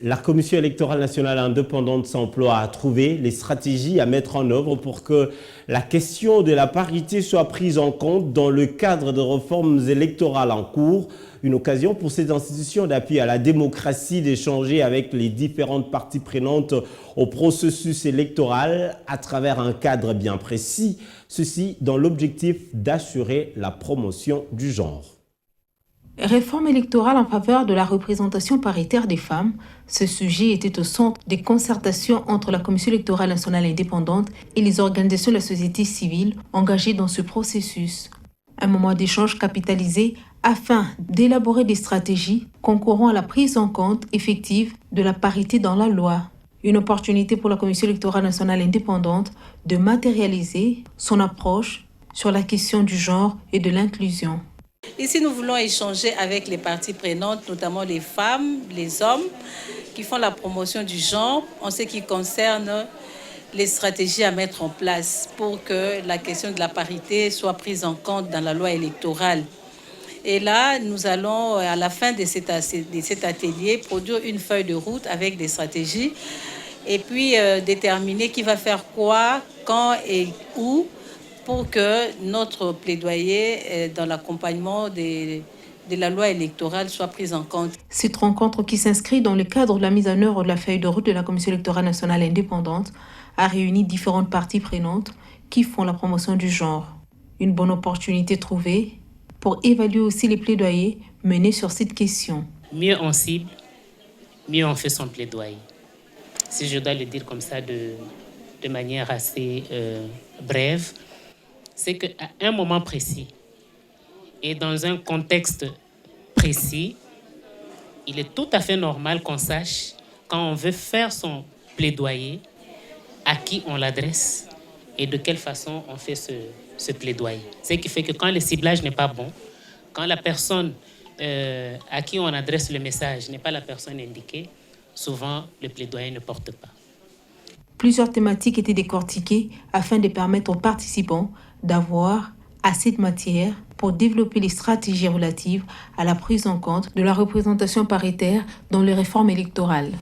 La Commission électorale nationale indépendante s'emploie à trouver les stratégies à mettre en œuvre pour que la question de la parité soit prise en compte dans le cadre de réformes électorales en cours. Une occasion pour ces institutions d'appui à la démocratie d'échanger avec les différentes parties prenantes au processus électoral à travers un cadre bien précis, ceci dans l'objectif d'assurer la promotion du genre. Réforme électorale en faveur de la représentation paritaire des femmes. Ce sujet était au centre des concertations entre la Commission électorale nationale indépendante et les organisations de la société civile engagées dans ce processus. Un moment d'échange capitalisé afin d'élaborer des stratégies concourant à la prise en compte effective de la parité dans la loi. Une opportunité pour la Commission électorale nationale indépendante de matérialiser son approche sur la question du genre et de l'inclusion. Ici, nous voulons échanger avec les parties prenantes, notamment les femmes, les hommes, qui font la promotion du genre en ce qui concerne les stratégies à mettre en place pour que la question de la parité soit prise en compte dans la loi électorale. Et là, nous allons, à la fin de cet atelier, produire une feuille de route avec des stratégies et puis déterminer qui va faire quoi, quand et où, pour que notre plaidoyer dans l'accompagnement de la loi électorale soit prise en compte. Cette rencontre, qui s'inscrit dans le cadre de la mise en œuvre de la feuille de route de la Commission électorale nationale indépendante, a réuni différentes parties prenantes qui font la promotion du genre. Une bonne opportunité trouvée pour évaluer aussi les plaidoyers menés sur cette question. Mieux on cible, mieux on fait son plaidoyer. Si je dois le dire comme ça de manière assez brève, c'est qu'à un moment précis et dans un contexte précis, il est tout à fait normal qu'on sache, quand on veut faire son plaidoyer, à qui on l'adresse et de quelle façon on fait ce plaidoyer. Ce qui fait que quand le ciblage n'est pas bon, quand la personne à qui on adresse le message n'est pas la personne indiquée, souvent le plaidoyer ne porte pas. Plusieurs thématiques étaient décortiquées afin de permettre aux participants d'avoir assez de matière pour développer les stratégies relatives à la prise en compte de la représentation paritaire dans les réformes électorales.